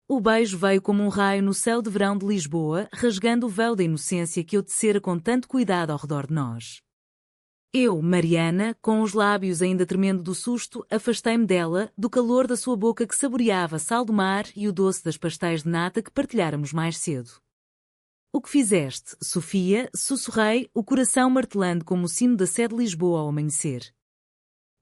O beijo veio como um raio no céu de verão de Lisboa, rasgando o véu da inocência que eu tecera com tanto cuidado ao redor de nós. Eu, Mariana, com os lábios ainda tremendo do susto, afastei-me dela, do calor da sua boca que saboreava sal do mar e o doce das pastéis de nata que partilháramos mais cedo. O que fizeste, Sofia? Sussurrei, o coração martelando como o sino da sé de Lisboa ao amanhecer.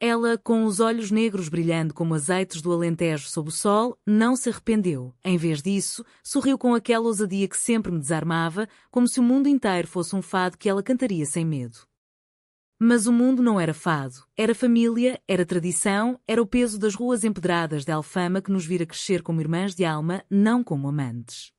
Ela, com os olhos negros brilhando como azeites do Alentejo sob o sol, não se arrependeu. Em vez disso, sorriu com aquela ousadia que sempre me desarmava, como se o mundo inteiro fosse um fado que ela cantaria sem medo. Mas o mundo não era fado, era família, era tradição, era o peso das ruas empedradas de Alfama que nos vira crescer como irmãs de alma, não como amantes.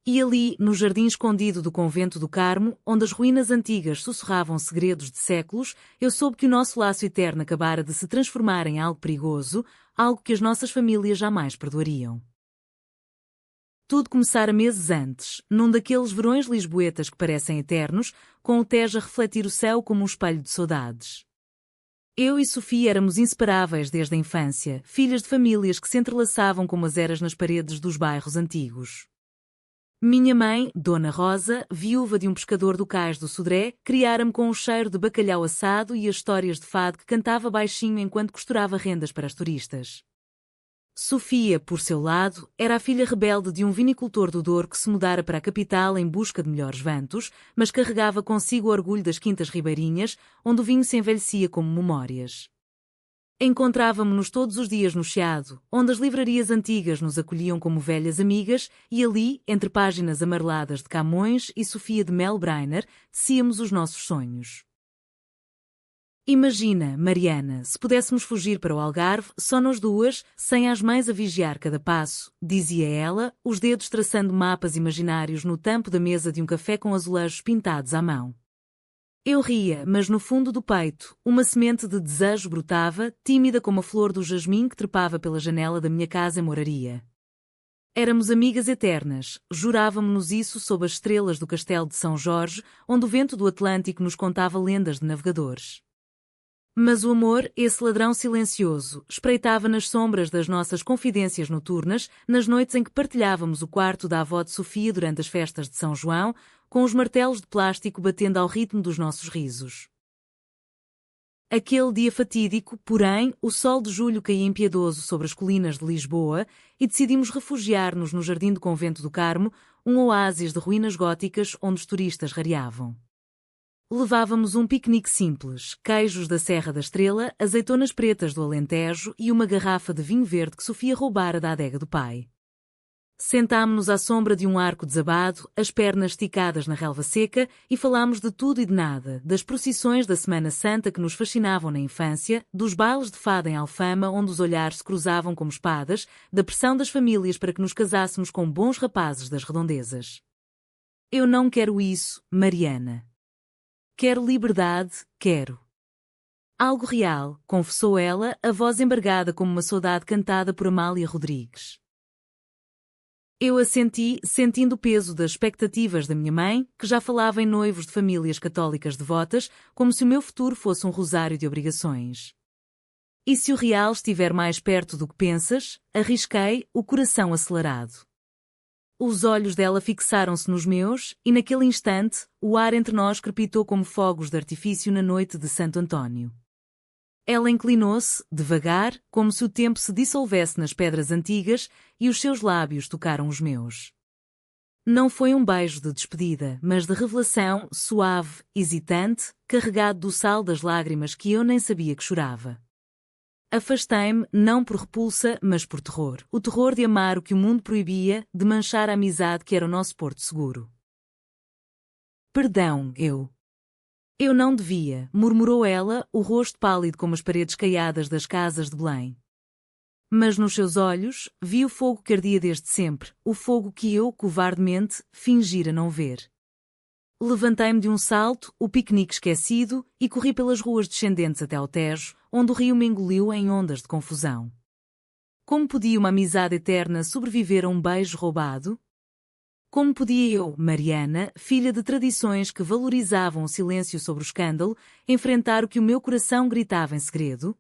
E ali, no jardim escondido do convento do Carmo, onde as ruínas antigas sussurravam segredos de séculos, eu soube que o nosso laço eterno acabara de se transformar em algo perigoso, algo que as nossas famílias jamais perdoariam. Tudo começara meses antes, num daqueles verões lisboetas que parecem eternos, com o Tejo a refletir o céu como um espelho de saudades. Eu e Sofia éramos inseparáveis desde a infância, filhas de famílias que se entrelaçavam como as eras nas paredes dos bairros antigos. Minha mãe, Dona Rosa, viúva de um pescador do cais do Sodré, criara-me com o cheiro de bacalhau assado e as histórias de fado que cantava baixinho enquanto costurava rendas para as turistas. Sofia, por seu lado, era a filha rebelde de um vinicultor do Douro que se mudara para a capital em busca de melhores ventos, mas carregava consigo o orgulho das quintas ribeirinhas, onde o vinho se envelhecia como memórias. Encontrávamo-nos todos os dias no Chiado, onde as livrarias antigas nos acolhiam como velhas amigas, e ali, entre páginas amareladas de Camões e Sofia de Melbreiner, tecíamos os nossos sonhos. Imagina, Mariana, se pudéssemos fugir para o Algarve, só nós duas, sem as mães a vigiar cada passo, dizia ela, os dedos traçando mapas imaginários no tampo da mesa de um café com azulejos pintados à mão. Eu ria, mas no fundo do peito, uma semente de desejo brotava, tímida como a flor do jasmim que trepava pela janela da minha casa em Moraria. Éramos amigas eternas, jurávamo-nos isso sob as estrelas do castelo de São Jorge, onde o vento do Atlântico nos contava lendas de navegadores. Mas o amor, esse ladrão silencioso, espreitava nas sombras das nossas confidências noturnas, nas noites em que partilhávamos o quarto da avó de Sofia durante as festas de São João, com os martelos de plástico batendo ao ritmo dos nossos risos. Aquele dia fatídico, porém, o sol de julho caía impiedoso sobre as colinas de Lisboa e decidimos refugiar-nos no jardim do convento do Carmo, um oásis de ruínas góticas onde os turistas rareavam. Levávamos um piquenique simples, queijos da Serra da Estrela, azeitonas pretas do Alentejo e uma garrafa de vinho verde que Sofia roubara da adega do pai. Sentámo-nos à sombra de um arco desabado, as pernas esticadas na relva seca, e falámos de tudo e de nada, das procissões da Semana Santa que nos fascinavam na infância, dos bailes de fado em Alfama onde os olhares se cruzavam como espadas, da pressão das famílias para que nos casássemos com bons rapazes das redondezas. Eu não quero isso, Mariana. Quero liberdade, quero. Algo real, confessou ela, a voz embargada como uma saudade cantada por Amália Rodrigues. Eu assenti, sentindo o peso das expectativas da minha mãe, que já falava em noivos de famílias católicas devotas, como se o meu futuro fosse um rosário de obrigações. E se o real estiver mais perto do que pensas? Arrisquei, o coração acelerado. Os olhos dela fixaram-se nos meus, e naquele instante, o ar entre nós crepitou como fogos de artifício na noite de Santo António. Ela inclinou-se, devagar, como se o tempo se dissolvesse nas pedras antigas, e os seus lábios tocaram os meus. Não foi um beijo de despedida, mas de revelação, suave, hesitante, carregado do sal das lágrimas que eu nem sabia que chorava. Afastei-me, não por repulsa, mas por terror. O terror de amar o que o mundo proibia, de manchar a amizade que era o nosso porto seguro. Perdão, Eu não devia, murmurou ela, o rosto pálido como as paredes caiadas das casas de Belém. Mas nos seus olhos, vi o fogo que ardia desde sempre, o fogo que eu, covardemente, fingira não ver. Levantei-me de um salto, o piquenique esquecido, e corri pelas ruas descendentes até ao Tejo, onde o rio me engoliu em ondas de confusão. Como podia uma amizade eterna sobreviver a um beijo roubado? Como podia eu, Mariana, filha de tradições que valorizavam o silêncio sobre o escândalo, enfrentar o que o meu coração gritava em segredo?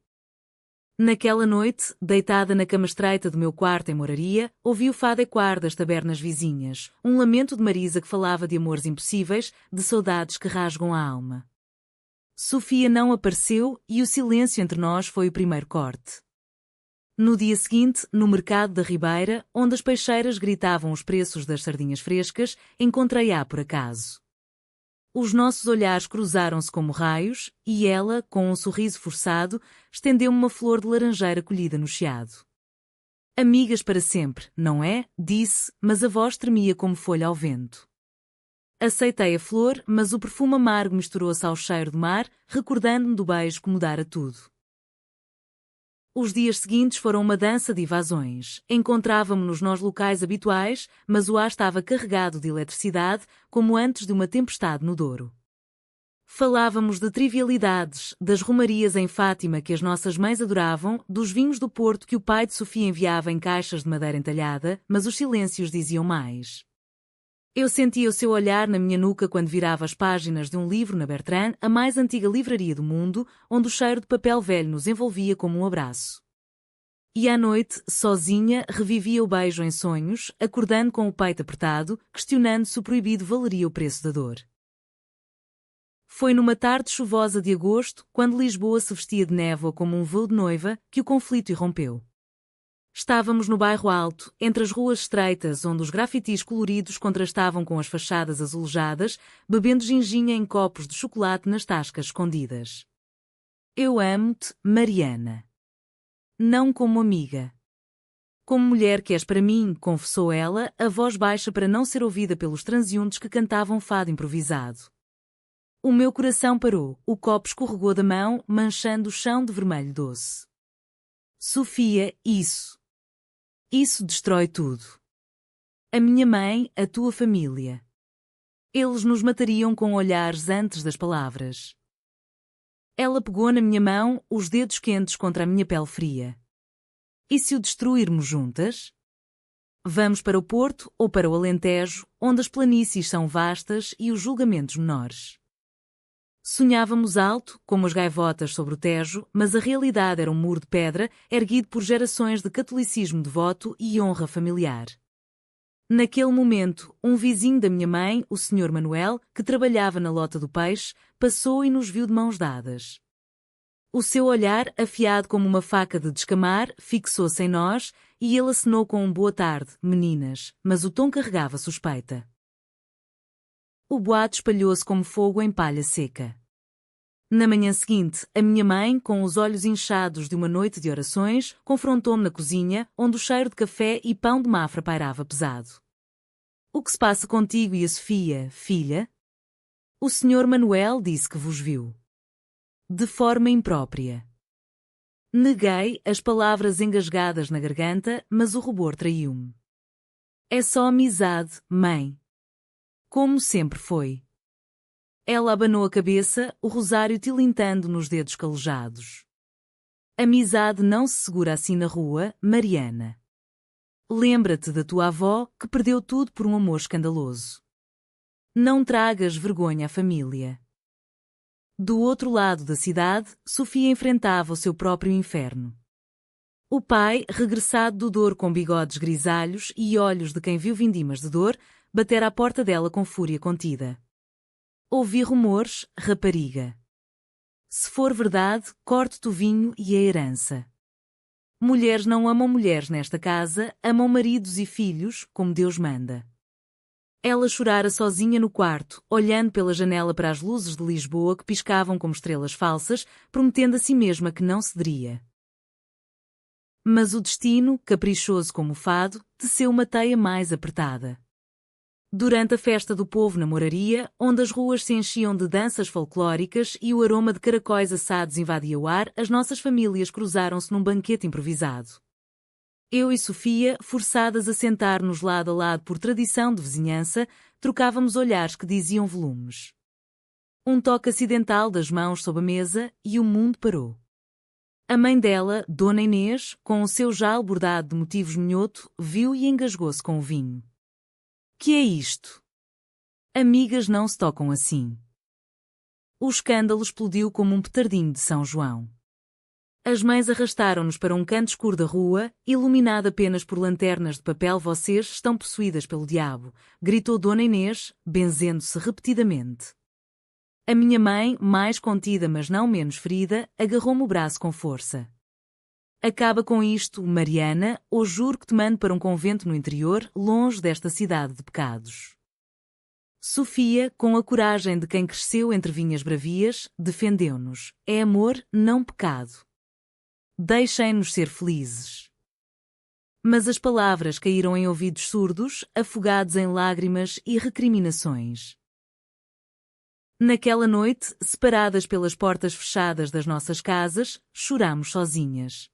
Naquela noite, deitada na cama estreita do meu quarto em Moraria, ouvi o fado ecoar das tabernas vizinhas, um lamento de Marisa que falava de amores impossíveis, de saudades que rasgam a alma. Sofia não apareceu e o silêncio entre nós foi o primeiro corte. No dia seguinte, no mercado da Ribeira, onde as peixeiras gritavam os preços das sardinhas frescas, encontrei-a por acaso. Os nossos olhares cruzaram-se como raios, e ela, com um sorriso forçado, estendeu-me uma flor de laranjeira colhida no chiado. Amigas para sempre, não é? Disse, mas a voz tremia como folha ao vento. Aceitei a flor, mas o perfume amargo misturou-se ao cheiro do mar, recordando-me do beijo que mudara tudo. Os dias seguintes foram uma dança de evasões. Encontrávamo-nos nos locais habituais, mas o ar estava carregado de eletricidade, como antes de uma tempestade no Douro. Falávamos de trivialidades, das romarias em Fátima que as nossas mães adoravam, dos vinhos do Porto que o pai de Sofia enviava em caixas de madeira entalhada, mas os silêncios diziam mais. Eu sentia o seu olhar na minha nuca quando virava as páginas de um livro na Bertrand, a mais antiga livraria do mundo, onde o cheiro de papel velho nos envolvia como um abraço. E à noite, sozinha, revivia o beijo em sonhos, acordando com o peito apertado, questionando se o proibido valeria o preço da dor. Foi numa tarde chuvosa de agosto, quando Lisboa se vestia de névoa como um véu de noiva, que o conflito irrompeu. Estávamos no bairro Alto, entre as ruas estreitas onde os grafitis coloridos contrastavam com as fachadas azulejadas, bebendo ginginha em copos de chocolate nas tascas escondidas. Eu amo-te, Mariana. Não como amiga. Como mulher que és para mim, confessou ela, a voz baixa para não ser ouvida pelos transeuntes que cantavam fado improvisado. O meu coração parou, o copo escorregou da mão, manchando o chão de vermelho doce. Sofia, Isso destrói tudo. A minha mãe, a tua família. Eles nos matariam com olhares antes das palavras. Ela pegou na minha mão, os dedos quentes contra a minha pele fria. E se o destruirmos juntas? Vamos para o Porto ou para o Alentejo, onde as planícies são vastas e os julgamentos menores. Sonhávamos alto, como as gaivotas sobre o Tejo, mas a realidade era um muro de pedra, erguido por gerações de catolicismo devoto e honra familiar. Naquele momento, um vizinho da minha mãe, o Sr. Manuel, que trabalhava na lota do peixe, passou e nos viu de mãos dadas. O seu olhar, afiado como uma faca de descamar, fixou-se em nós, e ele acenou com um boa tarde, meninas, mas o tom carregava suspeita. O boato espalhou-se como fogo em palha seca. Na manhã seguinte, a minha mãe, com os olhos inchados de uma noite de orações, confrontou-me na cozinha, onde o cheiro de café e pão de Mafra pairava pesado. O que se passa contigo e a Sofia, filha? O Sr. Manuel disse que vos viu. De forma imprópria. Neguei, as palavras engasgadas na garganta, mas o rubor traiu-me. É só amizade, mãe. Como sempre foi. Ela abanou a cabeça, o rosário tilintando nos dedos calejados. Amizade não se segura assim na rua, Mariana. Lembra-te da tua avó, que perdeu tudo por um amor escandaloso. Não tragas vergonha à família. Do outro lado da cidade, Sofia enfrentava o seu próprio inferno. O pai, regressado do Douro com bigodes grisalhos e olhos de quem viu vindimas de dor, batera à porta dela com fúria contida. Ouvi rumores, rapariga. Se for verdade, corte-te o vinho e a herança. Mulheres não amam mulheres nesta casa, amam maridos e filhos, como Deus manda. Ela chorara sozinha no quarto, olhando pela janela para as luzes de Lisboa que piscavam como estrelas falsas, prometendo a si mesma que não cederia. Mas o destino, caprichoso como o fado, teceu uma teia mais apertada. Durante a festa do povo na Moraria, onde as ruas se enchiam de danças folclóricas e o aroma de caracóis assados invadia o ar, as nossas famílias cruzaram-se num banquete improvisado. Eu e Sofia, forçadas a sentar-nos lado a lado por tradição de vizinhança, trocávamos olhares que diziam volumes. Um toque acidental das mãos sob a mesa e o mundo parou. A mãe dela, Dona Inês, com o seu jale bordado de motivos minhoto, viu e engasgou-se com o vinho. Que é isto? Amigas não se tocam assim. O escândalo explodiu como um petardinho de São João. As mães arrastaram-nos para um canto escuro da rua, iluminado apenas por lanternas de papel. Vocês estão possuídas pelo diabo, gritou Dona Inês, benzendo-se repetidamente. A minha mãe, mais contida mas não menos ferida, agarrou-me o braço com força. Acaba com isto, Mariana, ou juro que te mando para um convento no interior, longe desta cidade de pecados. Sofia, com a coragem de quem cresceu entre vinhas bravias, defendeu-nos. É amor, não pecado. Deixem-nos ser felizes. Mas as palavras caíram em ouvidos surdos, afogados em lágrimas e recriminações. Naquela noite, separadas pelas portas fechadas das nossas casas, chorámos sozinhas.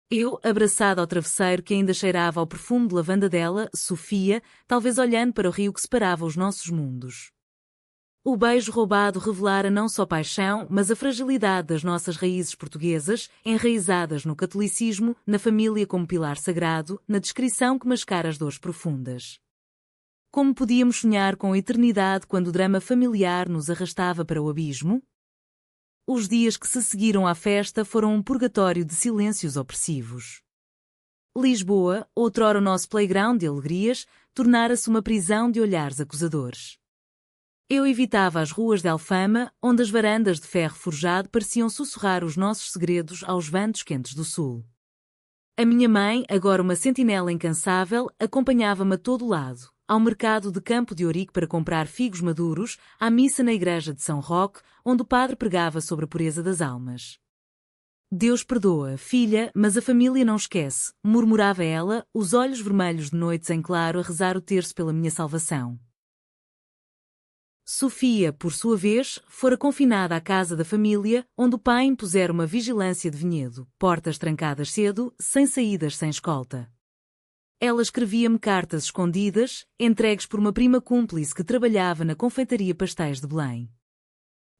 Eu, abraçada ao travesseiro que ainda cheirava ao perfume de lavanda dela, Sofia, talvez olhando para o rio que separava os nossos mundos. O beijo roubado revelara não só paixão, mas a fragilidade das nossas raízes portuguesas, enraizadas no catolicismo, na família como pilar sagrado, na descrição que mascara as dores profundas. Como podíamos sonhar com a eternidade quando o drama familiar nos arrastava para o abismo? Os dias que se seguiram à festa foram um purgatório de silêncios opressivos. Lisboa, outrora o nosso playground de alegrias, tornara-se uma prisão de olhares acusadores. Eu evitava as ruas de Alfama, onde as varandas de ferro forjado pareciam sussurrar os nossos segredos aos ventos quentes do sul. A minha mãe, agora uma sentinela incansável, acompanhava-me a todo lado, ao mercado de Campo de Ourique para comprar figos maduros, à missa na igreja de São Roque, onde o padre pregava sobre a pureza das almas. Deus perdoa, filha, mas a família não esquece, murmurava ela, os olhos vermelhos de noites em claro a rezar o terço pela minha salvação. Sofia, por sua vez, fora confinada à casa da família, onde o pai impusera uma vigilância de vinhedo, portas trancadas cedo, sem saídas sem escolta. Ela escrevia-me cartas escondidas, entregues por uma prima cúmplice que trabalhava na confeitaria Pastéis de Belém.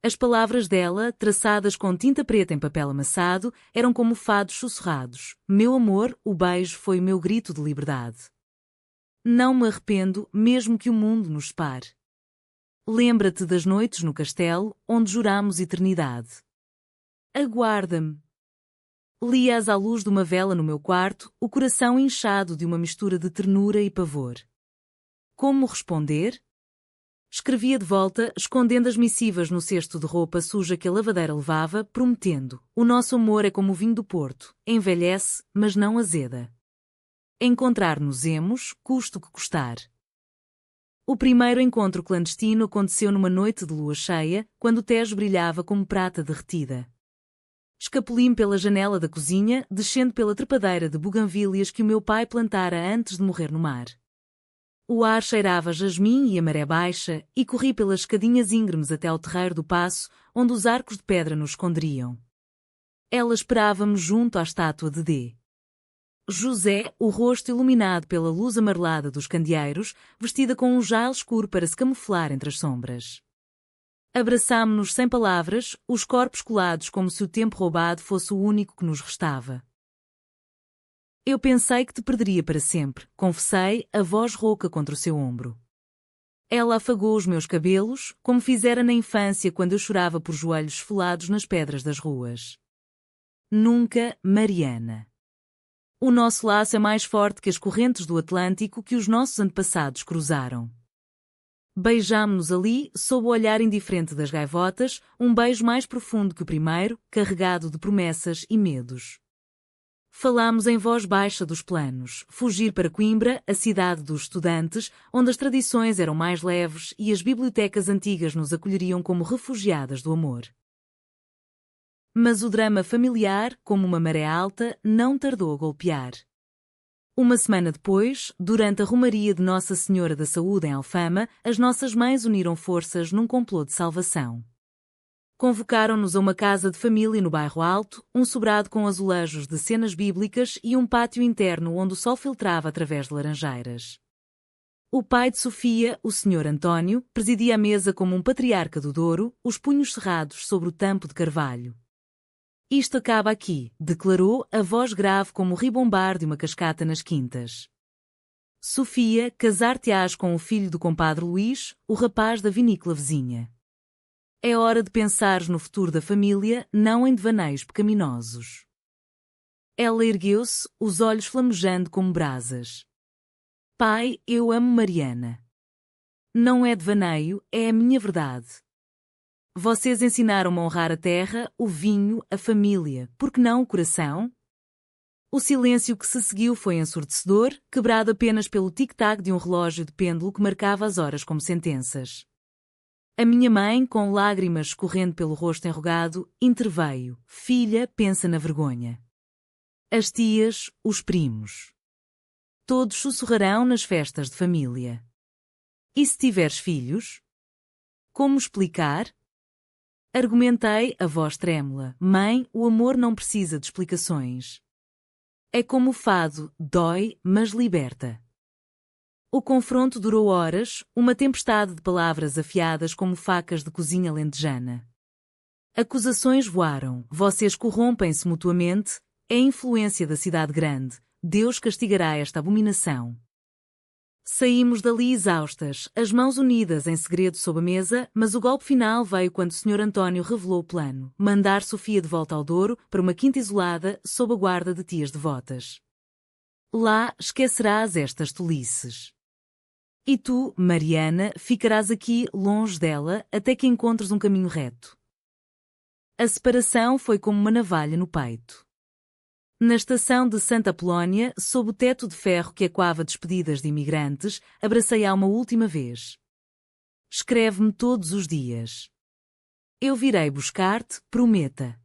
As palavras dela, traçadas com tinta preta em papel amassado, eram como fados sussurrados. Meu amor, o beijo foi o meu grito de liberdade. Não me arrependo, mesmo que o mundo nos separe. Lembra-te das noites no castelo, onde jurámos eternidade. Aguarda-me. Lia-as à luz de uma vela no meu quarto, o coração inchado de uma mistura de ternura e pavor. Como responder? Escrevia de volta, escondendo as missivas no cesto de roupa suja que a lavadeira levava, prometendo: o nosso amor é como o vinho do Porto, envelhece, mas não azeda. Encontrar-nos-emos, custo que custar. O primeiro encontro clandestino aconteceu numa noite de lua cheia, quando o Tejo brilhava como prata derretida. Escapuli-me pela janela da cozinha, descendo pela trepadeira de buganvílias que o meu pai plantara antes de morrer no mar. O ar cheirava a jasmim e a maré baixa, e corri pelas escadinhas íngremes até ao terreiro do paço, onde os arcos de pedra nos esconderiam. Ela esperava-me junto à estátua de D. José, o rosto iluminado pela luz amarelada dos candeeiros, vestida com um jail escuro para se camuflar entre as sombras. Abraçámo-nos sem palavras, os corpos colados como se o tempo roubado fosse o único que nos restava. Eu pensei que te perderia para sempre, confessei, a voz rouca contra o seu ombro. Ela afagou os meus cabelos, como fizera na infância quando eu chorava por joelhos esfolados nas pedras das ruas. Nunca, Mariana. O nosso laço é mais forte que as correntes do Atlântico que os nossos antepassados cruzaram. Beijámo-nos ali, sob o olhar indiferente das gaivotas, um beijo mais profundo que o primeiro, carregado de promessas e medos. Falámos em voz baixa dos planos, fugir para Coimbra, a cidade dos estudantes, onde as tradições eram mais leves e as bibliotecas antigas nos acolheriam como refugiadas do amor. Mas o drama familiar, como uma maré alta, não tardou a golpear. Uma semana depois, durante a romaria de Nossa Senhora da Saúde em Alfama, as nossas mães uniram forças num complô de salvação. Convocaram-nos a uma casa de família no bairro Alto, um sobrado com azulejos de cenas bíblicas e um pátio interno onde o sol filtrava através de laranjeiras. O pai de Sofia, o Sr. António, presidia a mesa como um patriarca do Douro, os punhos cerrados sobre o tampo de carvalho. Isto acaba aqui, declarou, a voz grave como o ribombar de uma cascata nas quintas. Sofia, casar-te-ás com o filho do compadre Luís, o rapaz da vinícola vizinha. É hora de pensares no futuro da família, não em devaneios pecaminosos. Ela ergueu-se, os olhos flamejando como brasas. Pai, eu amo Mariana. Não é devaneio, é a minha verdade. Vocês ensinaram-me a honrar a terra, o vinho, a família, por que não o coração? O silêncio que se seguiu foi ensurdecedor, quebrado apenas pelo tic-tac de um relógio de pêndulo que marcava as horas como sentenças. A minha mãe, com lágrimas escorrendo pelo rosto enrugado, interveio. Filha, pensa na vergonha. As tias, os primos. Todos sussurrarão nas festas de família. E se tiveres filhos? Como explicar? Argumentei, a voz trêmula. Mãe, o amor não precisa de explicações. É como o fado, dói, mas liberta. O confronto durou horas, uma tempestade de palavras afiadas como facas de cozinha lentejana. Acusações voaram, vocês corrompem-se mutuamente, é influência da cidade grande, Deus castigará esta abominação. Saímos dali exaustas, as mãos unidas em segredo sob a mesa, mas o golpe final veio quando o Sr. António revelou o plano, mandar Sofia de volta ao Douro, para uma quinta isolada, sob a guarda de tias devotas. Lá esquecerás estas tolices. E tu, Mariana, ficarás aqui, longe dela, até que encontres um caminho reto. A separação foi como uma navalha no peito. Na estação de Santa Apolónia, sob o teto de ferro que ecoava despedidas de imigrantes, abracei-a uma última vez. Escreve-me todos os dias. Eu virei buscar-te, prometa.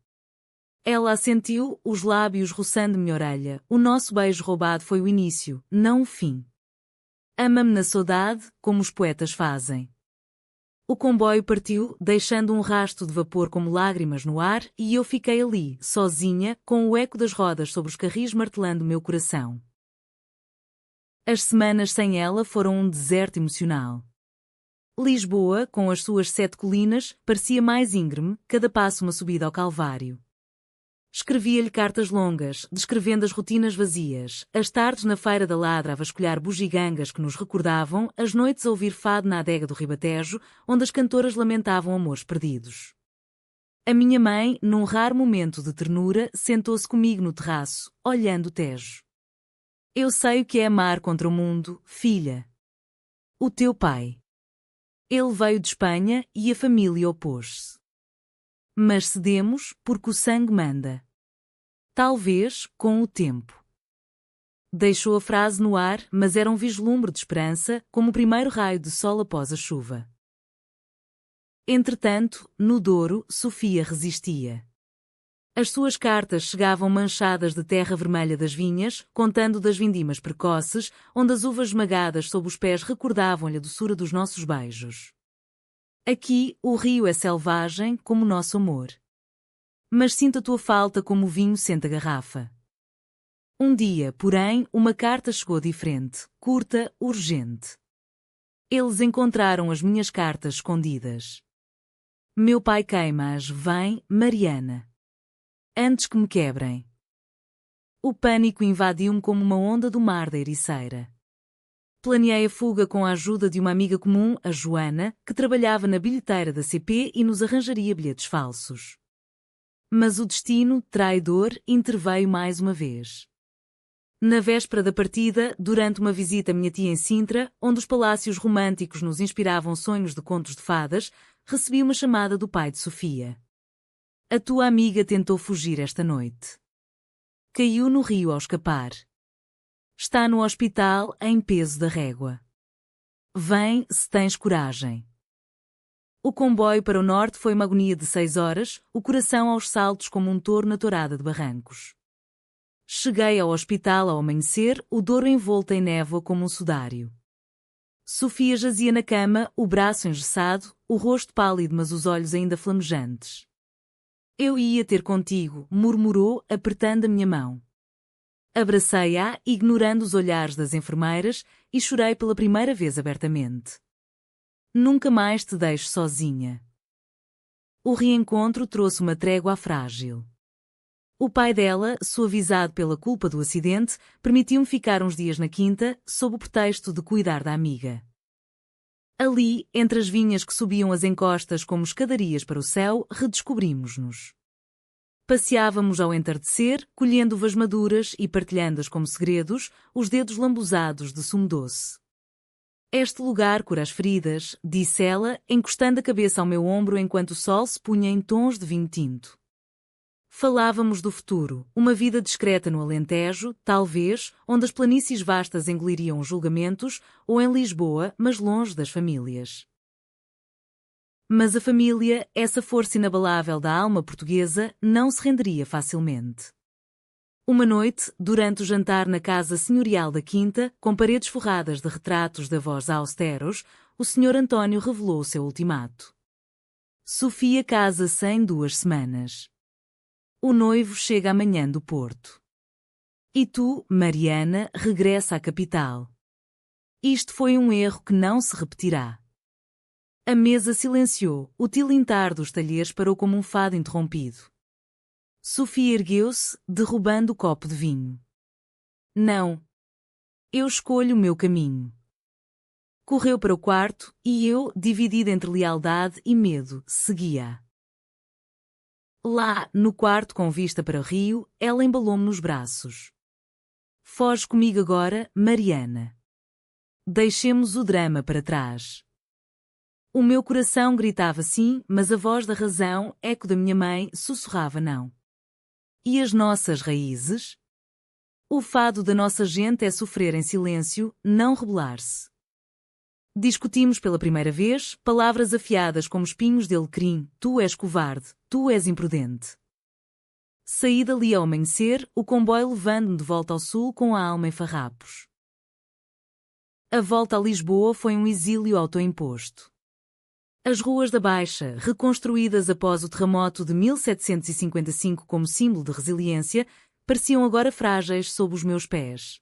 Ela assentiu, os lábios roçando minha orelha. O nosso beijo roubado foi o início, não o fim. Ama-me na saudade, como os poetas fazem. O comboio partiu, deixando um rasto de vapor como lágrimas no ar, e eu fiquei ali, sozinha, com o eco das rodas sobre os carris martelando meu coração. As semanas sem ela foram um deserto emocional. Lisboa, com as suas 7 colinas, parecia mais íngreme, cada passo uma subida ao Calvário. Escrevia-lhe cartas longas, descrevendo as rotinas vazias, as tardes na Feira da Ladra a vasculhar bugigangas que nos recordavam, as noites a ouvir fado na adega do Ribatejo, onde as cantoras lamentavam amores perdidos. A minha mãe, num raro momento de ternura, sentou-se comigo no terraço, olhando o Tejo. Eu sei o que é amar contra o mundo, filha. O teu pai. Ele veio de Espanha e a família opôs-se. Mas cedemos, porque o sangue manda. Talvez, com o tempo. Deixou a frase no ar, mas era um vislumbre de esperança, como o primeiro raio de sol após a chuva. Entretanto, no Douro, Sofia resistia. As suas cartas chegavam manchadas de terra vermelha das vinhas, contando das vindimas precoces, onde as uvas esmagadas sob os pés recordavam-lhe a doçura dos nossos beijos. Aqui, o rio é selvagem, como o nosso amor. Mas sinto a tua falta como o vinho sente a garrafa. Um dia, porém, uma carta chegou diferente, curta, urgente. Eles encontraram as minhas cartas escondidas. Meu pai queima-as, vem, Mariana. Antes que me quebrem. O pânico invadiu-me como uma onda do mar da Ericeira. Planeei a fuga com a ajuda de uma amiga comum, a Joana, que trabalhava na bilheteira da CP e nos arranjaria bilhetes falsos. Mas o destino, traidor, interveio mais uma vez. Na véspera da partida, durante uma visita à minha tia em Sintra, onde os palácios românticos nos inspiravam sonhos de contos de fadas, recebi uma chamada do pai de Sofia. A tua amiga tentou fugir esta noite. Caiu no rio ao escapar. Está no hospital, em peso da régua. Vem, se tens coragem. O comboio para o norte foi uma agonia de 6 horas, o coração aos saltos como um touro na tourada de barrancos. Cheguei ao hospital ao amanhecer, o Douro envolto em névoa como um sudário. Sofia jazia na cama, o braço engessado, o rosto pálido mas os olhos ainda flamejantes. Eu ia ter contigo, murmurou, apertando a minha mão. Abracei-a, ignorando os olhares das enfermeiras, e chorei pela primeira vez abertamente. Nunca mais te deixo sozinha. O reencontro trouxe uma trégua frágil. O pai dela, suavizado pela culpa do acidente, permitiu-me ficar uns dias na quinta, sob o pretexto de cuidar da amiga. Ali, entre as vinhas que subiam as encostas como escadarias para o céu, redescobrimos-nos. Passeávamos ao entardecer, colhendo uvas maduras e partilhando-as como segredos, os dedos lambuzados de sumo doce. Este lugar cura as feridas, disse ela, encostando a cabeça ao meu ombro enquanto o sol se punha em tons de vinho tinto. Falávamos do futuro, uma vida discreta no Alentejo, talvez, onde as planícies vastas engoliriam os julgamentos, ou em Lisboa, mas longe das famílias. Mas a família, essa força inabalável da alma portuguesa, não se renderia facilmente. Uma noite, durante o jantar na casa senhorial da Quinta, com paredes forradas de retratos de avós austeros, o Sr. António revelou o seu ultimato. Sofia casa-se em 2 semanas. O noivo chega amanhã do Porto. E tu, Mariana, regressa à capital. Isto foi um erro que não se repetirá. A mesa silenciou, o tilintar dos talheres parou como um fado interrompido. Sofia ergueu-se, derrubando o copo de vinho. Não. Eu escolho o meu caminho. Correu para o quarto, e eu, dividida entre lealdade e medo, segui-a. Lá, no quarto com vista para o rio, ela embalou-me nos braços. Foge comigo agora, Mariana. Deixemos o drama para trás. O meu coração gritava sim, mas a voz da razão, eco da minha mãe, sussurrava não. E as nossas raízes? O fado da nossa gente é sofrer em silêncio, não rebelar-se. Discutimos pela primeira vez, palavras afiadas como espinhos de alecrim, tu és covarde, tu és imprudente. Saí dali ao amanhecer, o comboio levando-me de volta ao sul com a alma em farrapos. A volta a Lisboa foi um exílio autoimposto. As ruas da Baixa, reconstruídas após o terremoto de 1755 como símbolo de resiliência, pareciam agora frágeis sob os meus pés.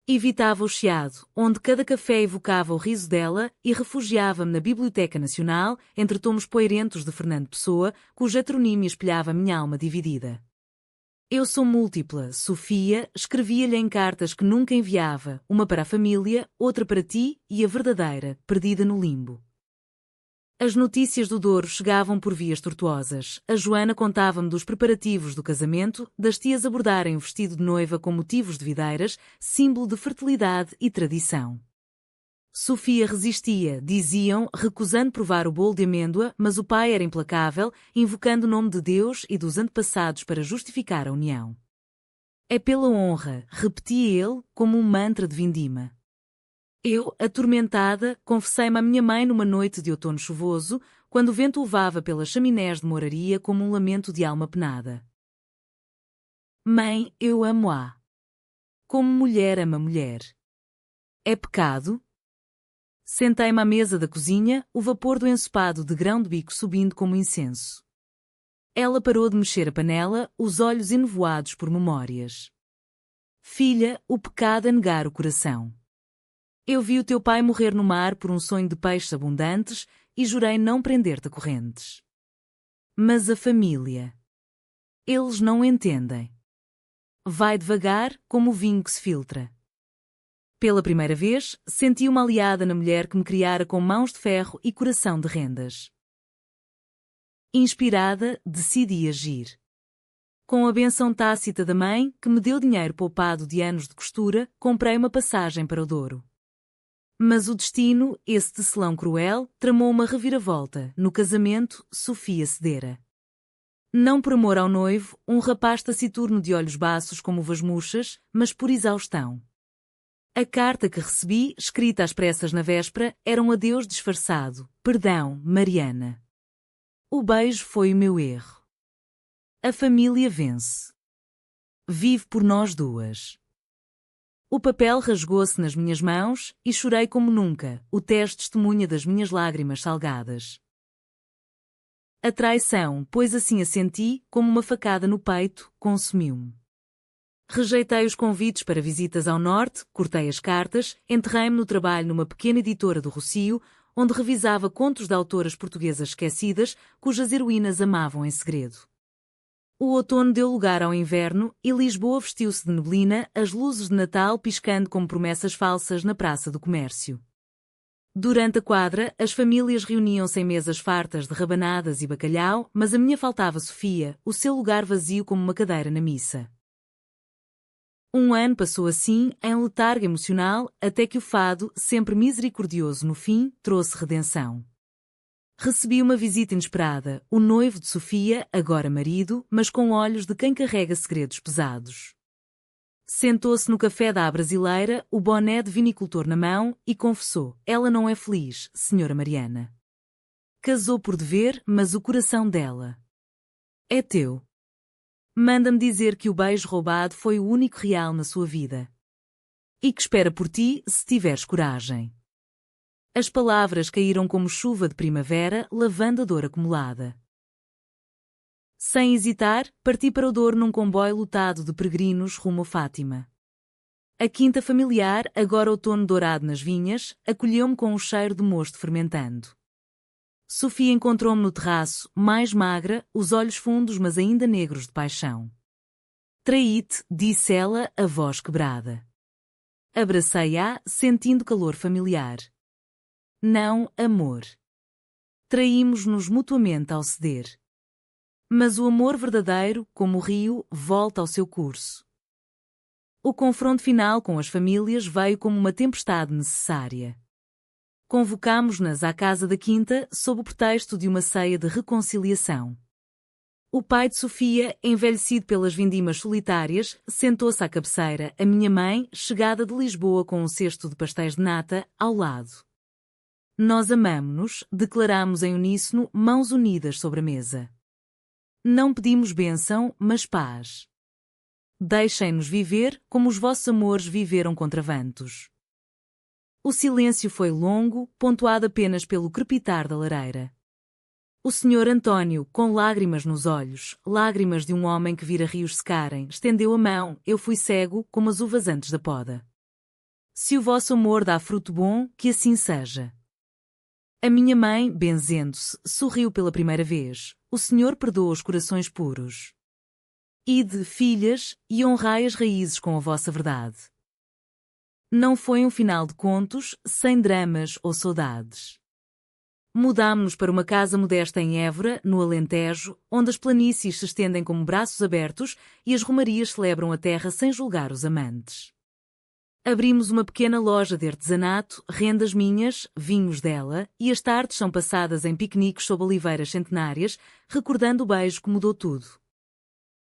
Evitava o Chiado, onde cada café evocava o riso dela, e refugiava-me na Biblioteca Nacional, entre tomos poeirentos de Fernando Pessoa, cuja heteronímia espelhava minha alma dividida. Eu sou múltipla, Sofia, escrevia-lhe em cartas que nunca enviava, uma para a família, outra para ti, e a verdadeira, perdida no limbo. As notícias do Douro chegavam por vias tortuosas. A Joana contava-me dos preparativos do casamento, das tias abordarem o vestido de noiva com motivos de videiras, símbolo de fertilidade e tradição. Sofia resistia, diziam, recusando provar o bolo de amêndoa, mas o pai era implacável, invocando o nome de Deus e dos antepassados para justificar a união. É pela honra, repetia ele, como um mantra de vindima. Eu, atormentada, confessei-me à minha mãe numa noite de outono chuvoso, quando o vento levava pelas chaminés de moraria como um lamento de alma penada. Mãe, eu amo-a. Como mulher ama mulher. É pecado? Sentei-me à mesa da cozinha, o vapor do ensopado de grão de bico subindo como incenso. Ela parou de mexer a panela, os olhos enevoados por memórias. Filha, o pecado é negar o coração. Eu vi o teu pai morrer no mar por um sonho de peixes abundantes e jurei não prender-te a correntes. Mas a família. Eles não entendem. Vai devagar, como o vinho que se filtra. Pela primeira vez, senti uma aliada na mulher que me criara com mãos de ferro e coração de rendas. Inspirada, decidi agir. Com a benção tácita da mãe, que me deu dinheiro poupado de anos de costura, comprei uma passagem para o Douro. Mas o destino, esse tecelão cruel, tramou uma reviravolta. No casamento, Sofia cedera. Não por amor ao noivo, um rapaz taciturno de olhos baços como uvas murchas, mas por exaustão. A carta que recebi, escrita às pressas na véspera, era um adeus disfarçado. Perdão, Mariana. O beijo foi o meu erro. A família vence. Vive por nós duas. O papel rasgou-se nas minhas mãos e chorei como nunca, o teste testemunha das minhas lágrimas salgadas. A traição, pois assim a senti, como uma facada no peito, consumiu-me. Rejeitei os convites para visitas ao norte, cortei as cartas, enterrei-me no trabalho numa pequena editora do Rocio, onde revisava contos de autoras portuguesas esquecidas, cujas heroínas amavam em segredo. O outono deu lugar ao inverno e Lisboa vestiu-se de neblina, as luzes de Natal piscando como promessas falsas na Praça do Comércio. Durante a quadra, as famílias reuniam-se em mesas fartas de rabanadas e bacalhau, mas a minha faltava Sofia, o seu lugar vazio como uma cadeira na missa. Um ano passou assim, em letargo emocional, até que o fado, sempre misericordioso no fim, trouxe redenção. Recebi uma visita inesperada, o noivo de Sofia, agora marido, mas com olhos de quem carrega segredos pesados. Sentou-se no café da brasileira, o boné de vinicultor na mão, e confessou: ela não é feliz, senhora Mariana. Casou por dever, mas o coração dela é teu. Manda-me dizer que o beijo roubado foi o único real na sua vida. E que espera por ti, se tiveres coragem. As palavras caíram como chuva de primavera, lavando a dor acumulada. Sem hesitar, parti para o Douro num comboio lotado de peregrinos rumo a Fátima. A quinta familiar, agora outono dourado nas vinhas, acolheu-me com um cheiro de mosto fermentando. Sofia encontrou-me no terraço, mais magra, os olhos fundos mas ainda negros de paixão. Traí-te, disse ela, a voz quebrada. Abracei-a, sentindo calor familiar. Não, amor. Traímos-nos mutuamente ao ceder. Mas o amor verdadeiro, como o rio, volta ao seu curso. O confronto final com as famílias veio como uma tempestade necessária. Convocámos-nas à casa da quinta sob o pretexto de uma ceia de reconciliação. O pai de Sofia, envelhecido pelas vindimas solitárias, sentou-se à cabeceira, a minha mãe, chegada de Lisboa com um cesto de pastéis de nata, ao lado. Nós amamo-nos, declarámos em uníssono, mãos unidas sobre a mesa. Não pedimos bênção, mas paz. Deixem-nos viver como os vossos amores viveram contraventos. O silêncio foi longo, pontuado apenas pelo crepitar da lareira. O senhor António, com lágrimas nos olhos, lágrimas de um homem que vira rios secarem, estendeu a mão, eu fui cego, como as uvas antes da poda. Se o vosso amor dá fruto bom, que assim seja. A minha mãe, benzendo-se, sorriu pela primeira vez. O Senhor perdoa os corações puros. Ide, filhas, e honrai as raízes com a vossa verdade. Não foi um final de contos, sem dramas ou saudades. Mudámo-nos para uma casa modesta em Évora, no Alentejo, onde as planícies se estendem como braços abertos e as romarias celebram a terra sem julgar os amantes. Abrimos uma pequena loja de artesanato, rendas minhas, vinhos dela, e as tardes são passadas em piqueniques sob oliveiras centenárias, recordando o beijo que mudou tudo.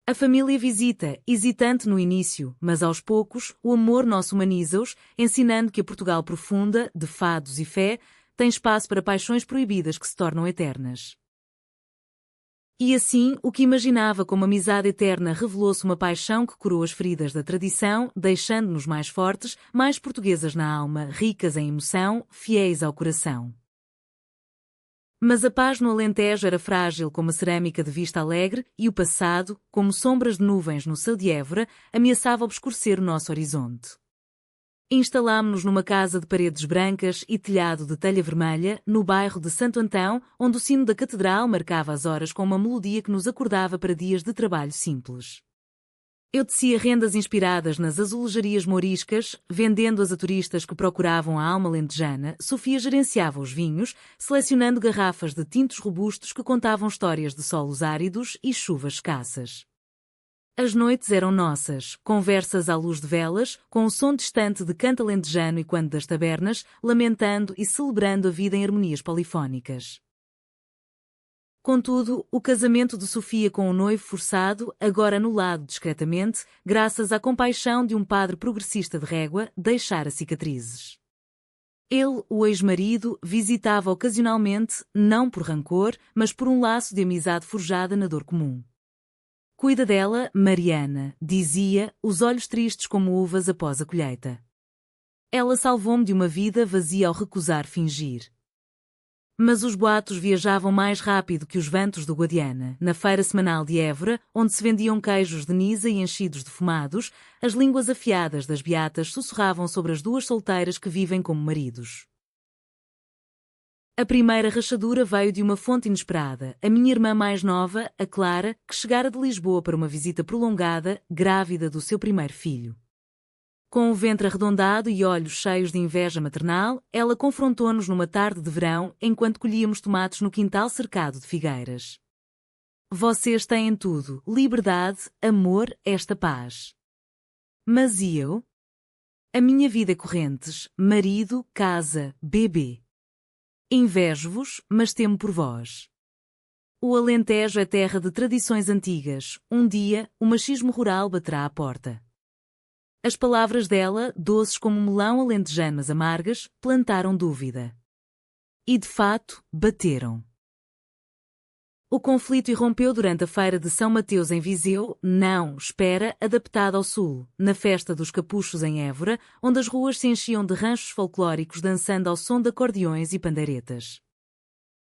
A família visita, hesitante no início, mas aos poucos, o amor nosso humaniza-os, ensinando que a Portugal profunda, de fados e fé, tem espaço para paixões proibidas que se tornam eternas. E assim, o que imaginava como amizade eterna revelou-se uma paixão que curou as feridas da tradição, deixando-nos mais fortes, mais portuguesas na alma, ricas em emoção, fiéis ao coração. Mas a paz no Alentejo era frágil como a cerâmica de vista alegre e o passado, como sombras de nuvens no céu de Évora, ameaçava obscurecer o nosso horizonte. Instalámo-nos numa casa de paredes brancas e telhado de telha vermelha, no bairro de Santo Antão, onde o sino da catedral marcava as horas com uma melodia que nos acordava para dias de trabalho simples. Eu tecia rendas inspiradas nas azulejarias mouriscas, vendendo-as a turistas que procuravam a alma lentejana. Sofia gerenciava os vinhos, selecionando garrafas de tintos robustos que contavam histórias de solos áridos e chuvas escassas. As noites eram nossas, conversas à luz de velas, com o som distante de canto alentejano e quando das tabernas, lamentando e celebrando a vida em harmonias polifónicas. Contudo, o casamento de Sofia com o noivo forçado, agora anulado discretamente, graças à compaixão de um padre progressista de régua, deixara cicatrizes. Ele, o ex-marido, visitava ocasionalmente, não por rancor, mas por um laço de amizade forjada na dor comum. Cuida dela, Mariana, dizia, os olhos tristes como uvas após a colheita. Ela salvou-me de uma vida vazia ao recusar fingir. Mas os boatos viajavam mais rápido que os ventos do Guadiana. Na feira semanal de Évora, onde se vendiam queijos de Nisa e enchidos defumados, as línguas afiadas das beatas sussurravam sobre as duas solteiras que vivem como maridos. A primeira rachadura veio de uma fonte inesperada, a minha irmã mais nova, a Clara, que chegara de Lisboa para uma visita prolongada, grávida do seu primeiro filho. Com o ventre arredondado e olhos cheios de inveja maternal, ela confrontou-nos numa tarde de verão enquanto colhíamos tomates no quintal cercado de figueiras. Vocês têm tudo: liberdade, amor, esta paz. Mas e eu? A minha vida é correntes, marido, casa, bebê. Invejo-vos, mas temo por vós. O Alentejo é terra de tradições antigas. Um dia, o machismo rural baterá à porta. As palavras dela, doces como um melão alentejano mas amargas, plantaram dúvida. E de fato, bateram. O conflito irrompeu durante a feira de São Mateus em Viseu, não, espera, adaptada ao sul, na festa dos Capuchos em Évora, onde as ruas se enchiam de ranchos folclóricos dançando ao som de acordeões e pandeiretas.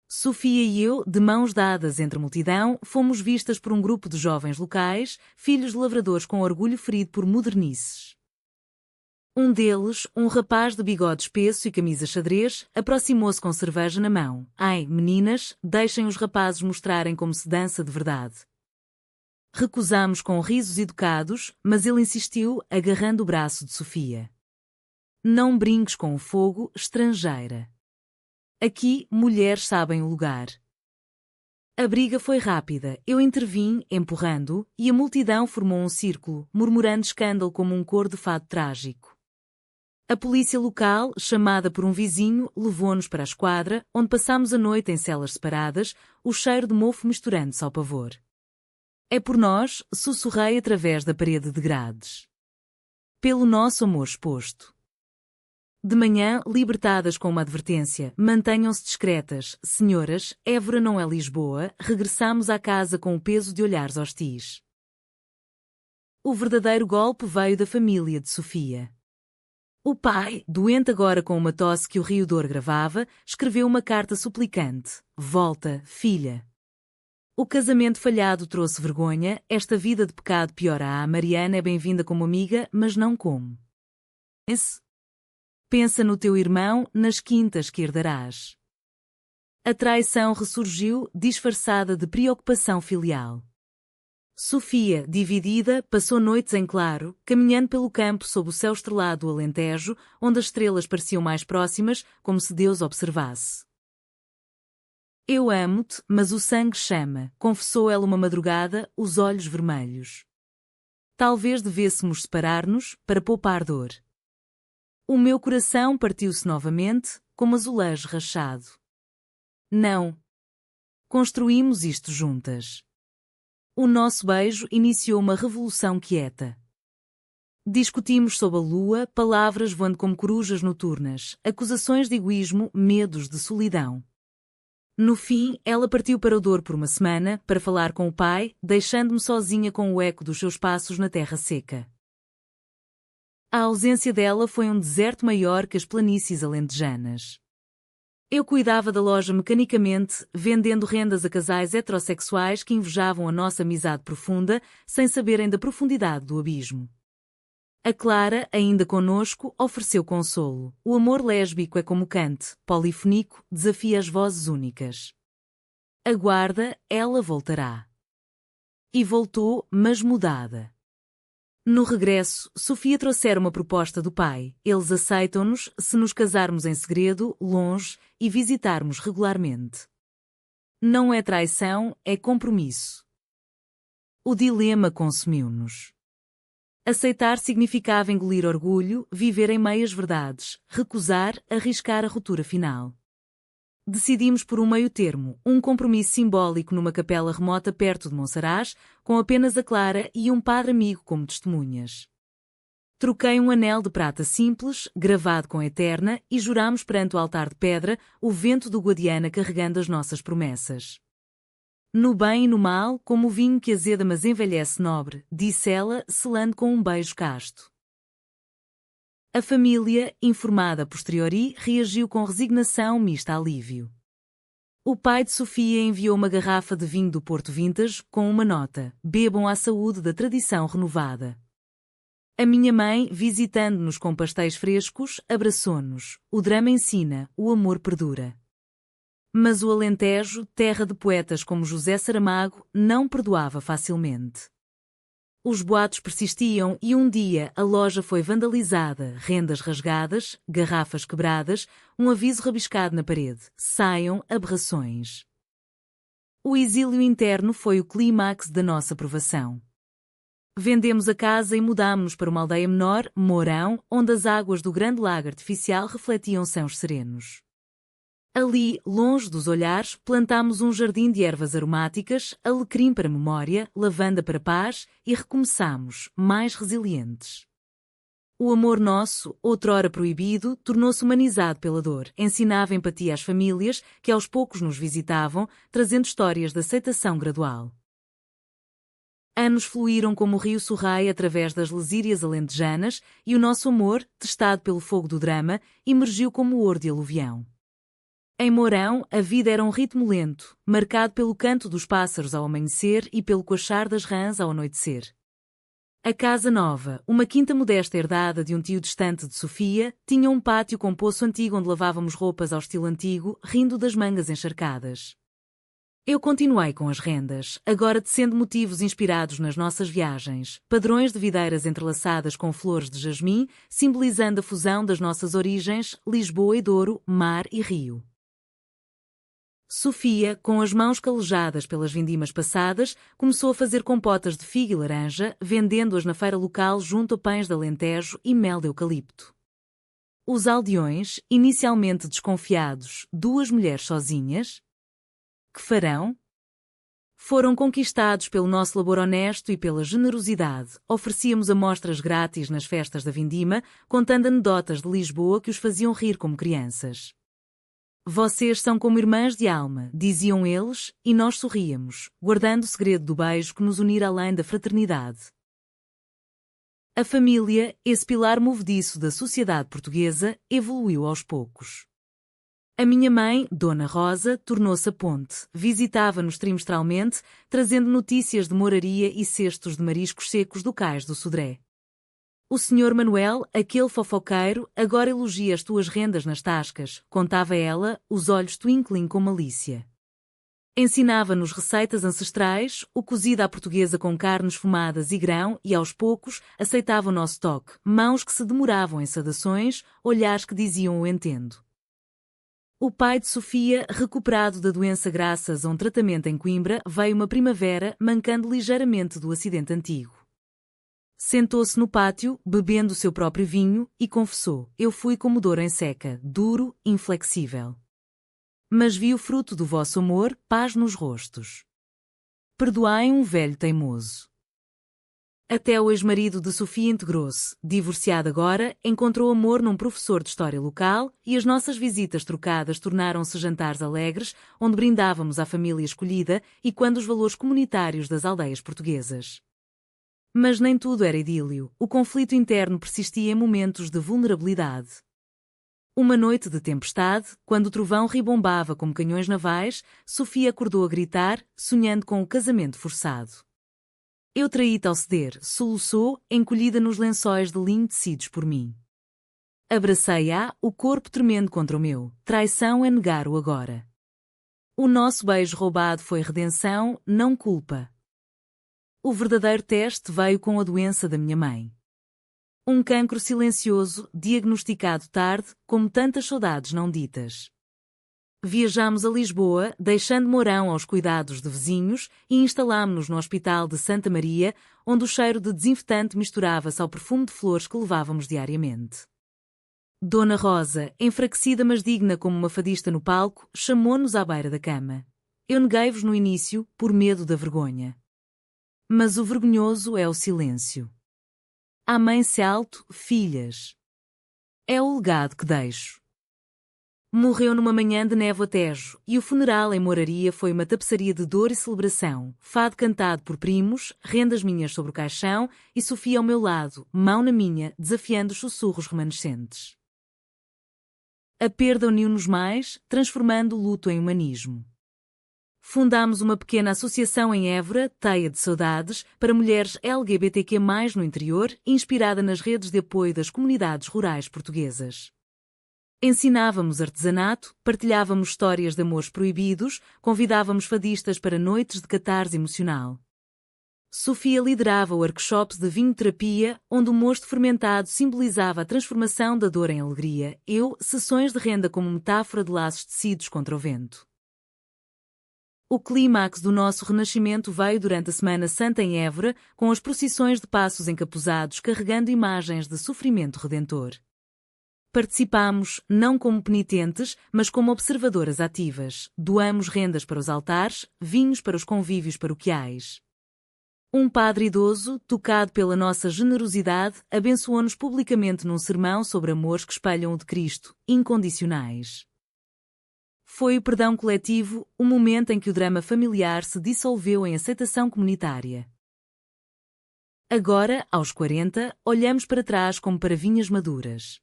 Sofia e eu, de mãos dadas entre a multidão, fomos vistas por um grupo de jovens locais, filhos de lavradores com orgulho ferido por modernices. Um deles, um rapaz de bigode espesso e camisa xadrez, aproximou-se com cerveja na mão. Ai, meninas, deixem os rapazes mostrarem como se dança de verdade. Recusamos com risos educados, mas ele insistiu, agarrando o braço de Sofia. Não brinques com o fogo, estrangeira. Aqui, mulheres sabem o lugar. A briga foi rápida, eu intervim, empurrando-o, e a multidão formou um círculo, murmurando escândalo como um cor de fado trágico. A polícia local, chamada por um vizinho, levou-nos para a esquadra, onde passámos a noite em celas separadas, o cheiro de mofo misturando-se ao pavor. É por nós, sussurrei através da parede de grades. Pelo nosso amor exposto. De manhã, libertadas com uma advertência, mantenham-se discretas, senhoras, Évora não é Lisboa, regressamos à casa com o peso de olhares hostis. O verdadeiro golpe veio da família de Sofia. O pai, doente agora com uma tosse que o Rio Douro gravava, escreveu uma carta suplicante. Volta, filha. O casamento falhado trouxe vergonha, esta vida de pecado piora. A Mariana é bem-vinda como amiga, mas não como. Pensa no teu irmão, nas quintas que herdarás. A traição ressurgiu, disfarçada de preocupação filial. Sofia, dividida, passou noites em claro, caminhando pelo campo sob o céu estrelado do Alentejo, onde as estrelas pareciam mais próximas, como se Deus observasse. Eu amo-te, mas o sangue chama, confessou ela uma madrugada, os olhos vermelhos. Talvez devêssemos separar-nos, para poupar dor. O meu coração partiu-se novamente, como azulejo rachado. Não. Construímos isto juntas. O nosso beijo iniciou uma revolução quieta. Discutimos sob a lua, palavras voando como corujas noturnas, acusações de egoísmo, medos de solidão. No fim, ela partiu para o Douro por uma semana, para falar com o pai, deixando-me sozinha com o eco dos seus passos na terra seca. A ausência dela foi um deserto maior que as planícies alentejanas. Eu cuidava da loja mecanicamente, vendendo rendas a casais heterossexuais que invejavam a nossa amizade profunda, sem saberem da profundidade do abismo. A Clara, ainda conosco, ofereceu consolo. O amor lésbico é como Kant, polifónico, desafia as vozes únicas. Aguarda, ela voltará. E voltou, mas mudada. No regresso, Sofia trouxera uma proposta do pai. Eles aceitam-nos se nos casarmos em segredo, longe, e visitarmos regularmente. Não é traição, é compromisso. O dilema consumiu-nos. Aceitar significava engolir orgulho, viver em meias verdades, recusar, arriscar a ruptura final. Decidimos por um meio-termo, um compromisso simbólico numa capela remota perto de Monsaraz, com apenas a Clara e um padre amigo como testemunhas. Troquei um anel de prata simples, gravado com eterna, e jurámos perante o altar de pedra, o vento do Guadiana carregando as nossas promessas. No bem e no mal, como o vinho que azeda mas envelhece nobre, disse ela, selando com um beijo casto. A família, informada a posteriori, reagiu com resignação mista a alívio. O pai de Sofia enviou uma garrafa de vinho do Porto Vintage, com uma nota: bebam à saúde da tradição renovada. A minha mãe, visitando-nos com pastéis frescos, abraçou-nos. O drama ensina, o amor perdura. Mas o Alentejo, terra de poetas como José Saramago, não perdoava facilmente. Os boatos persistiam e um dia a loja foi vandalizada, rendas rasgadas, garrafas quebradas, um aviso rabiscado na parede: saiam aberrações. O exílio interno foi o clímax da nossa provação. Vendemos a casa e mudámo-nos para uma aldeia menor, Mourão, onde as águas do grande lago artificial refletiam céus serenos. Ali, longe dos olhares, plantámos um jardim de ervas aromáticas, alecrim para memória, lavanda para paz e recomeçámos, mais resilientes. O amor nosso, outrora proibido, tornou-se humanizado pela dor, ensinava empatia às famílias que aos poucos nos visitavam, trazendo histórias de aceitação gradual. Anos fluíram como o rio Sorrai através das lesírias alentejanas e o nosso amor, testado pelo fogo do drama, emergiu como ouro de aluvião. Em Mourão, a vida era um ritmo lento, marcado pelo canto dos pássaros ao amanhecer e pelo coachar das rãs ao anoitecer. A casa nova, uma quinta modesta herdada de um tio distante de Sofia, tinha um pátio com poço antigo onde lavávamos roupas ao estilo antigo, rindo das mangas encharcadas. Eu continuei com as rendas, agora tecendo motivos inspirados nas nossas viagens, padrões de videiras entrelaçadas com flores de jasmim, simbolizando a fusão das nossas origens, Lisboa e Douro, mar e rio. Sofia, com as mãos calejadas pelas vindimas passadas, começou a fazer compotas de figa e laranja, vendendo-as na feira local junto a pães de alentejo e mel de eucalipto. Os aldeões, inicialmente desconfiados, duas mulheres sozinhas, que farão? Foram conquistados pelo nosso labor honesto e pela generosidade. Oferecíamos amostras grátis nas festas da vindima, contando anedotas de Lisboa que os faziam rir como crianças. Vocês são como irmãs de alma, diziam eles, e nós sorríamos, guardando o segredo do beijo que nos unira além da fraternidade. A família, esse pilar movediço da sociedade portuguesa, evoluiu aos poucos. A minha mãe, Dona Rosa, tornou-se a ponte, visitava-nos trimestralmente, trazendo notícias de moraria e cestos de mariscos secos do cais do Sodré. O Sr. Manuel, aquele fofoqueiro, agora elogia as tuas rendas nas tascas, contava ela, os olhos twinkling com malícia. Ensinava-nos receitas ancestrais, o cozido à portuguesa com carnes fumadas e grão, e aos poucos, aceitava o nosso toque, mãos que se demoravam em saudações, olhares que diziam o entendo. O pai de Sofia, recuperado da doença graças a um tratamento em Coimbra, veio uma primavera, mancando ligeiramente do acidente antigo. Sentou-se no pátio, bebendo o seu próprio vinho, e confessou: eu fui como Douro em seca, duro, inflexível. Mas vi o fruto do vosso amor, paz nos rostos. Perdoai um velho teimoso. Até o ex-marido de Sofia integrou-se, divorciado agora, encontrou amor num professor de história local e as nossas visitas trocadas tornaram-se jantares alegres, onde brindávamos à família escolhida e quando os valores comunitários das aldeias portuguesas. Mas nem tudo era idílio, o conflito interno persistia em momentos de vulnerabilidade. Uma noite de tempestade, quando o trovão ribombava como canhões navais, Sofia acordou a gritar, sonhando com o casamento forçado. Eu traí-te ao ceder, soluçou, encolhida nos lençóis de linho tecidos por mim. Abracei-a, o corpo tremendo contra o meu. Traição é negar o agora. O nosso beijo roubado foi redenção, não culpa. O verdadeiro teste veio com a doença da minha mãe. Um cancro silencioso, diagnosticado tarde, como tantas saudades não ditas. Viajámos a Lisboa, deixando Mourão aos cuidados de vizinhos e instalámo-nos no Hospital de Santa Maria, onde o cheiro de desinfetante misturava-se ao perfume de flores que levávamos diariamente. Dona Rosa, enfraquecida mas digna como uma fadista no palco, chamou-nos à beira da cama. Eu neguei-vos no início, por medo da vergonha. Mas o vergonhoso é o silêncio. Amém-se alto, filhas. É o legado que deixo. Morreu numa manhã de névoa Tejo, e o funeral em Moraria foi uma tapeçaria de dor e celebração, fado cantado por primos, rendas minhas sobre o caixão, e Sofia ao meu lado, mão na minha, desafiando os sussurros remanescentes. A perda uniu-nos mais, transformando o luto em humanismo. Fundámos uma pequena associação em Évora, Teia de Saudades, para mulheres LGBTQ+, no interior, inspirada nas redes de apoio das comunidades rurais portuguesas. Ensinávamos artesanato, partilhávamos histórias de amores proibidos, convidávamos fadistas para noites de catarse emocional. Sofia liderava workshops de vinho-terapia, onde o mosto fermentado simbolizava a transformação da dor em alegria, sessões de renda como metáfora de laços tecidos contra o vento. O clímax do nosso renascimento veio durante a Semana Santa em Évora, com as procissões de passos encapuzados carregando imagens de sofrimento redentor. Participámos, não como penitentes, mas como observadoras ativas. Doamos rendas para os altares, vinhos para os convívios paroquiais. Um padre idoso, tocado pela nossa generosidade, abençoou-nos publicamente num sermão sobre amores que espelham o de Cristo, incondicionais. Foi o perdão coletivo, o momento em que o drama familiar se dissolveu em aceitação comunitária. Agora, aos 40, olhamos para trás como para vinhas maduras.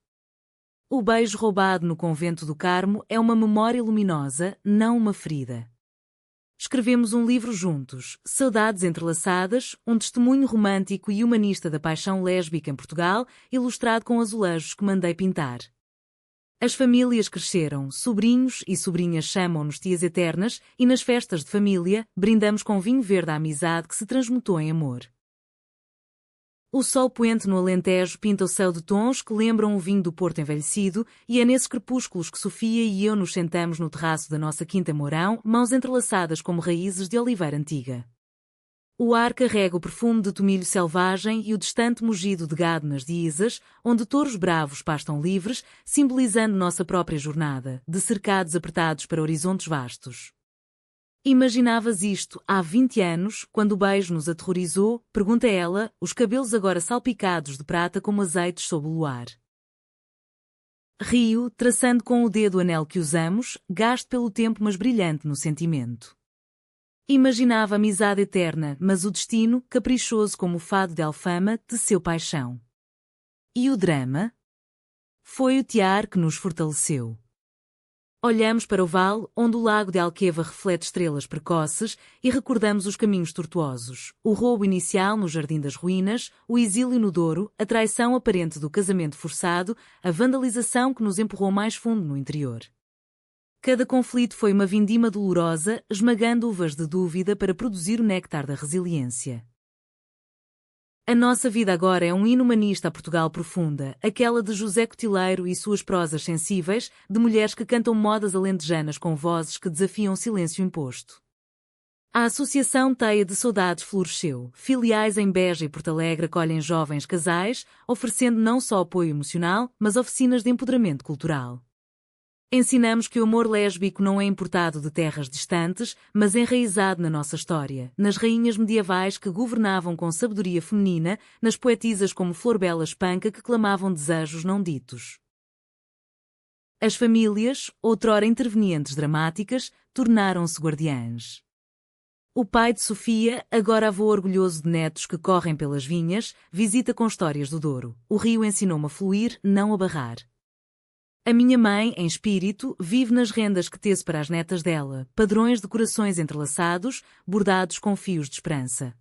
O beijo roubado no convento do Carmo é uma memória luminosa, não uma ferida. Escrevemos um livro juntos, Saudades Entrelaçadas, um testemunho romântico e humanista da paixão lésbica em Portugal, ilustrado com azulejos que mandei pintar. As famílias cresceram, sobrinhos e sobrinhas chamam-nos tias eternas, e nas festas de família, brindamos com vinho verde a amizade que se transmutou em amor. O sol poente no Alentejo pinta o céu de tons que lembram o vinho do Porto envelhecido, e é nesses crepúsculos que Sofia e eu nos sentamos no terraço da nossa quinta em Mourão, mãos entrelaçadas como raízes de oliveira antiga. O ar carrega o perfume de tomilho selvagem e o distante mugido de gado nas diesas, onde touros bravos pastam livres, simbolizando nossa própria jornada, de cercados apertados para horizontes vastos. Imaginavas isto há 20 anos, quando o beijo nos aterrorizou? Pergunta ela, os cabelos agora salpicados de prata como azeites sob o luar. Rio, traçando com o dedo o anel que usamos, gasto pelo tempo mas brilhante no sentimento. Imaginava amizade eterna, mas o destino, caprichoso como o fado de Alfama, teceu paixão. E o drama? Foi o tear que nos fortaleceu. Olhamos para o vale, onde o lago de Alqueva reflete estrelas precoces, e recordamos os caminhos tortuosos, o roubo inicial no Jardim das Ruínas, o exílio no Douro, a traição aparente do casamento forçado, a vandalização que nos empurrou mais fundo no interior. Cada conflito foi uma vindima dolorosa, esmagando uvas de dúvida para produzir o néctar da resiliência. A nossa vida agora é um hino humanista a Portugal profunda, aquela de José Cotileiro e suas prosas sensíveis, de mulheres que cantam modas alentejanas com vozes que desafiam o silêncio imposto. A Associação Teia de Saudades floresceu, filiais em Beja e Porto Alegre acolhem jovens casais, oferecendo não só apoio emocional, mas oficinas de empoderamento cultural. Ensinamos que o amor lésbico não é importado de terras distantes, mas enraizado na nossa história, nas rainhas medievais que governavam com sabedoria feminina, nas poetisas como Florbela Espanca que clamavam desejos não ditos. As famílias, outrora intervenientes dramáticas, tornaram-se guardiãs. O pai de Sofia, agora avô orgulhoso de netos que correm pelas vinhas, visita com histórias do Douro. O rio ensinou-me a fluir, não a barrar. A minha mãe, em espírito, vive nas rendas que tece para as netas dela, padrões de corações entrelaçados, bordados com fios de esperança.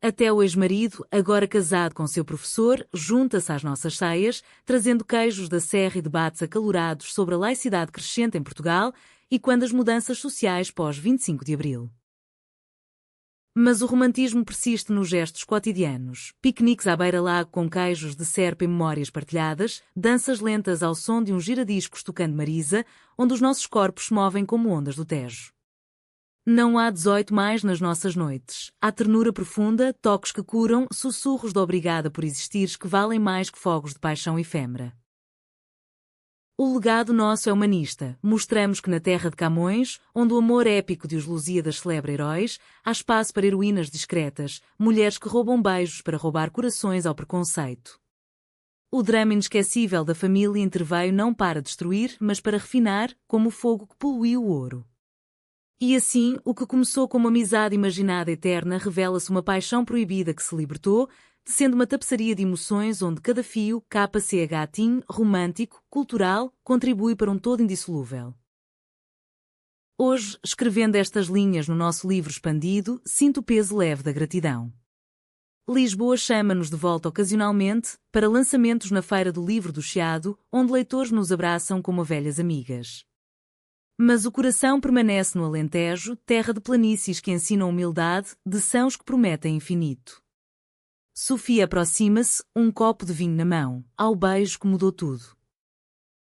Até o ex-marido, agora casado com seu professor, junta-se às nossas ceias, trazendo queijos da serra e debates acalorados sobre a laicidade crescente em Portugal e quando as mudanças sociais pós-25 de Abril. Mas o romantismo persiste nos gestos cotidianos, piqueniques à beira-lago com queijos de serpa e memórias partilhadas, danças lentas ao som de um giradiscos tocando Marisa, onde os nossos corpos se movem como ondas do Tejo. Não há 18 mais nas nossas noites. Há ternura profunda, toques que curam, sussurros de obrigada por existires que valem mais que fogos de paixão efêmera. O legado nosso é humanista. Mostramos que na terra de Camões, onde o amor épico de Os Lusíadas celebra heróis, há espaço para heroínas discretas, mulheres que roubam beijos para roubar corações ao preconceito. O drama inesquecível da família interveio não para destruir, mas para refinar, como o fogo que poluiu o ouro. E assim, o que começou como amizade imaginada eterna revela-se uma paixão proibida que se libertou, sendo uma tapeçaria de emoções onde cada fio, KCH, romântico, cultural, contribui para um todo indissolúvel. Hoje, escrevendo estas linhas no nosso livro expandido, sinto o peso leve da gratidão. Lisboa chama-nos de volta ocasionalmente, para lançamentos na Feira do Livro do Chiado, onde leitores nos abraçam como velhas amigas. Mas o coração permanece no Alentejo, terra de planícies que ensinam humildade, de sãos que prometem infinito. Sofia aproxima-se, um copo de vinho na mão, ao beijo que mudou tudo.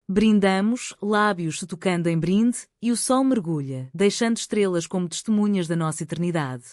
Brindamos, lábios se tocando em brinde, e o sol mergulha, deixando estrelas como testemunhas da nossa eternidade.